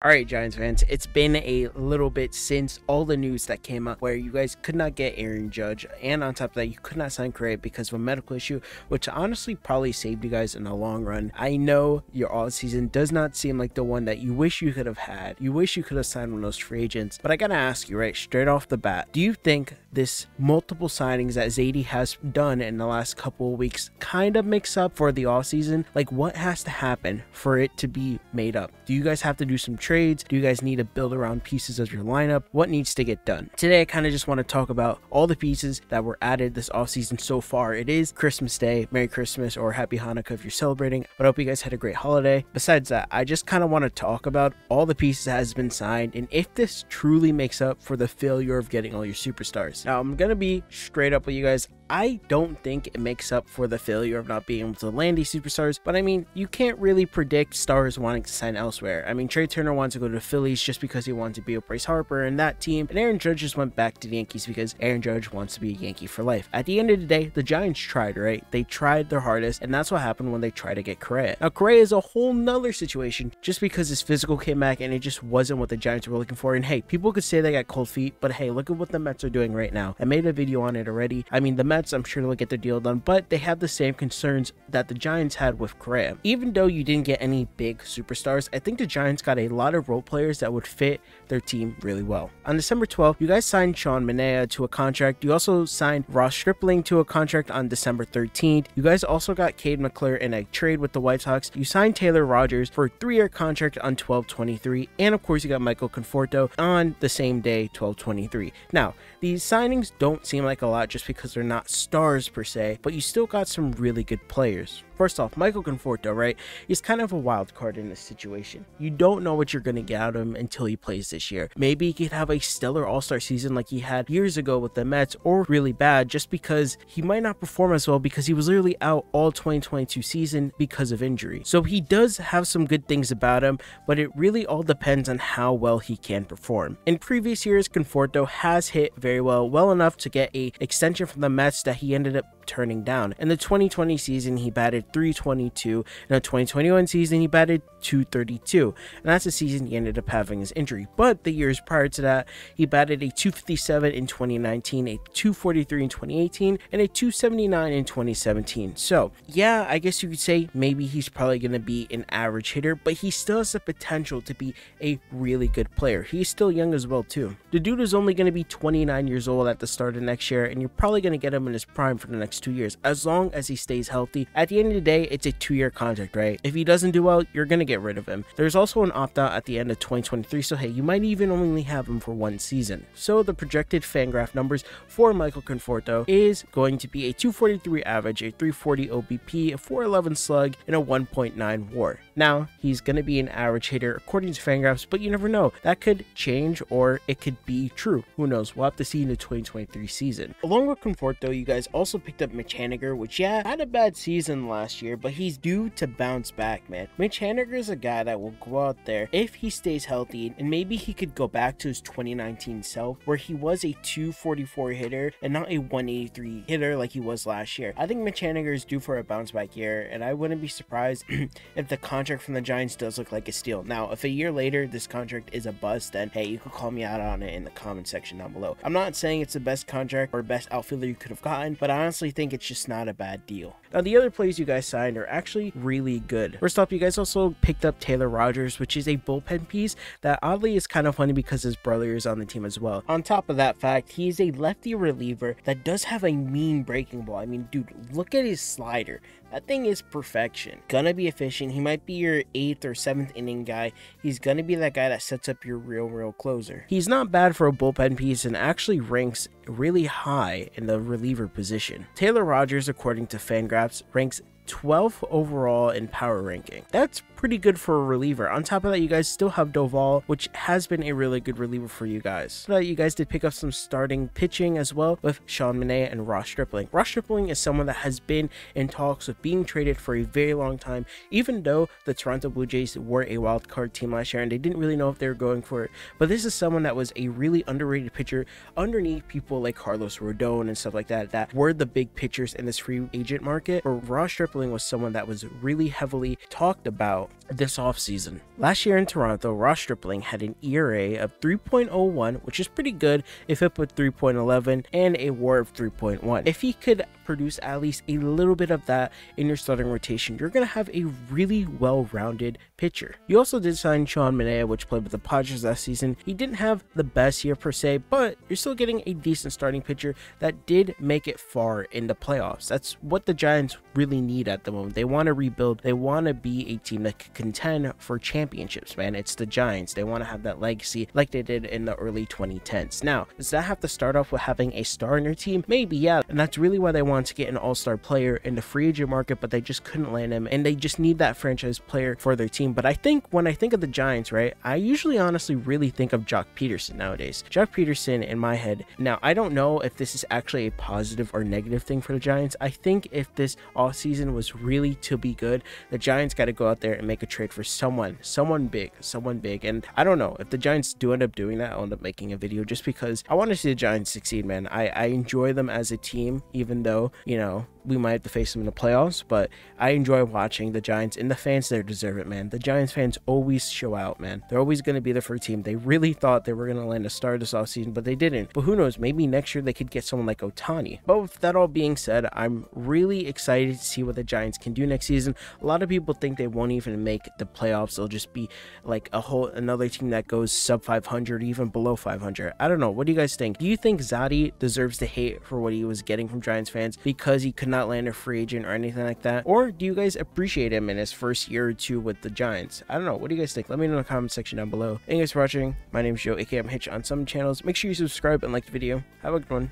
Alright, Giants fans, it's been a little bit since all the news that came up where you guys could not get Aaron Judge, and on top of that, you could not sign Correa because of a medical issue, which honestly probably saved you guys in the long run. I know your offseason does not seem like the one that you wish you could have had. You wish you could have signed one of those free agents, but I gotta ask you, right, straight off the bat, do you think this multiple signings that Zadie has done in the last couple of weeks kind of makes up for the offseason? Like, what has to happen for it to be made up? Do you guys have to do some trades? Do you guys need to build around pieces of your lineup? What needs to get done? Today I kind of just want to talk about all the pieces that were added this offseason so far. It is Christmas Day. Merry Christmas or Happy Hanukkah if you're celebrating, but I hope you guys had a great holiday. Besides that, I just kind of want to talk about all the pieces that has been signed and if this truly makes up for the failure of getting all your superstars. Now, I'm gonna be straight up with you guys. I don't think it makes up for the failure of not being able to land these superstars, but I mean, you can't really predict stars wanting to sign elsewhere. I mean, Trey Turner wants to go to the Phillies just because he wanted to be with Bryce Harper and that team, and Aaron Judge just went back to the Yankees because Aaron Judge wants to be a Yankee for life. At the end of the day, the Giants tried, right? They tried their hardest, and that's what happened when they tried to get Correa. Now, Correa is a whole nother situation just because his physical came back and it just wasn't what the Giants were looking for. And hey, people could say they got cold feet, but hey, look at what the Mets are doing right now. I made a video on it already. I mean, the Mets, I'm sure they'll get their deal done, but they have the same concerns that the Giants had with Correa. Even though you didn't get any big superstars, I think the Giants got a lot of role players that would fit their team really well. On December 12th, you guys signed Sean Manaea to a contract. You also signed Ross Stripling to a contract on December 13th. You guys also got Cade McClure in a trade with the White Sox. You signed Taylor Rogers for a 3-year contract on 12/23, and of course you got Michael Conforto on the same day, 12/23. Now, these signings don't seem like a lot just because they're not stars per se, but you still got some really good players. First off, Michael Conforto, right? He's kind of a wild card in this situation. You don't know what you're going to get out of him until he plays this year. Maybe he could have a stellar all-star season like he had years ago with the Mets, or really bad just because he might not perform as well because he was literally out all 2022 season because of injury. So he does have some good things about him, but it really all depends on how well he can perform. In previous years, Conforto has hit very well enough to get a extension from the Mets that he ended up turning down. In the 2020 season, he batted .322. In the 2021 season, he batted .232, and that's the season he ended up having his injury. But the years prior to that, he batted a .257 in 2019, a .243 in 2018, and a .279 in 2017. So yeah, I guess you could say maybe he's probably going to be an average hitter, but he still has the potential to be a really good player. He's still young as well too. The dude is only going to be 29 years old at the start of next year, and you're probably going to get him in his prime for the next 2 years, as long as he stays healthy. At the end of the day, it's a 2-year contract, right? If he doesn't do well, you're going to get rid of him. There's also an opt-out at the end of 2023, so hey, you might even only have him for 1 season. So the projected Fangraph numbers for Michael Conforto is going to be a .243 average, a .340 OBP, a .411 slug, and a 1.9 WAR. Now, he's going to be an average hitter according to Fangraphs, but you never know. That could change or it could be true. Who knows? We'll have to see in the 2023 season. Along with Conforto, you guys also picked up Mitch Haniger, which yeah, had a bad season last year, but he's due to bounce back, man. Mitch Haniger is a guy that will go out there if he stays healthy, and maybe he could go back to his 2019 self where he was a .244 hitter and not a .183 hitter like he was last year. I think Mitch Haniger is due for a bounce back year, and I wouldn't be surprised if the contract from the Giants does look like a steal. Now, if a year later this contract is a bust, then hey, you could call me out on it in the comment section down below. I'm not saying it's the best contract or best outfielder you could have gotten, but I honestly think it's just not a bad deal. Now, the other players you guys signed are actually really good. First off, you guys also picked up Taylor Rogers, which is a bullpen piece that oddly is kind of funny because his brother is on the team as well. On top of that fact, he is a lefty reliever that does have a mean breaking ball. I mean, dude, look at his slider. That thing is perfection. Gonna be efficient. He might be your 8th or 7th inning guy. He's gonna be that guy that sets up your real closer. He's not bad for a bullpen piece and actually ranks really high in the reliever position. Taylor Rogers, according to Fangraphs, ranks 12th overall in power ranking. That's pretty good for a reliever. On top of that, you guys still have Doval, which has been a really good reliever for you guys. But you guys did pick up some starting pitching as well with Sean Manaea and Ross Stripling. Ross Stripling is someone that has been in talks of being traded for a very long time, even though the Toronto Blue Jays were a wild card team last year and they didn't really know if they were going for it. But this is someone that was a really underrated pitcher underneath people like Carlos Rodon and stuff like that, that were the big pitchers in this free agent market. But Ross Stripling was someone that was really heavily talked about about this offseason. Last year in Toronto, Ross Stripling had an ERA of 3.01, which is pretty good if it put 3.11, and a WAR of 3.1. If he could produce at least a little bit of that in your starting rotation, you're going to have a really well-rounded pitcher. You also did sign Sean Manaea, which played with the Padres last season. He didn't have the best year per se, but you're still getting a decent starting pitcher that did make it far in the playoffs. That's what the Giants really need at the moment. They want to rebuild. They want to be a team that can contend for championships, man. It's the Giants. They want to have that legacy like they did in the early 2010s. Now, does that have to start off with having a star in your team? Maybe, yeah. And that's really why they want to get an all-star player in the free agent market, but they just couldn't land him, and they just need that franchise player for their team. But I think when I think of the Giants, right, I usually honestly really think of Jock Peterson nowadays. Jock Peterson in my head. Now, I don't know if this is actually a positive or negative thing for the Giants. I think if this offseason was really to be good, the Giants got to go out there and make a trade for someone big. And I don't know if the Giants do end up doing that. I'll end up making a video just because I want to see the Giants succeed, man. I enjoy them as a team, even though, you know, we might have to face them in the playoffs, but I enjoy watching the Giants, and the fans there deserve it, man. The Giants fans always show out, man. They're always going to be there for a team. They really thought they were going to land a star this offseason, but they didn't. But who knows, maybe next year they could get someone like Ohtani. But with that all being said, I'm really excited to see what the Giants can do next season. A lot of people think they won't even make the playoffs. They'll just be like another team that goes sub 500, even below 500. I don't know. What do you guys think? Do you think Zadi deserves the hate for what he was getting from Giants fans because he could not land a free agent or anything like that? Or do you guys appreciate him in his first year or two with the Giants? I don't know. What do you guys think? Let me know in the comment section down below. Thank you guys for watching. My name is Joe, aka I'm Hitch on some channels. Make sure you subscribe and like the video. Have a good one.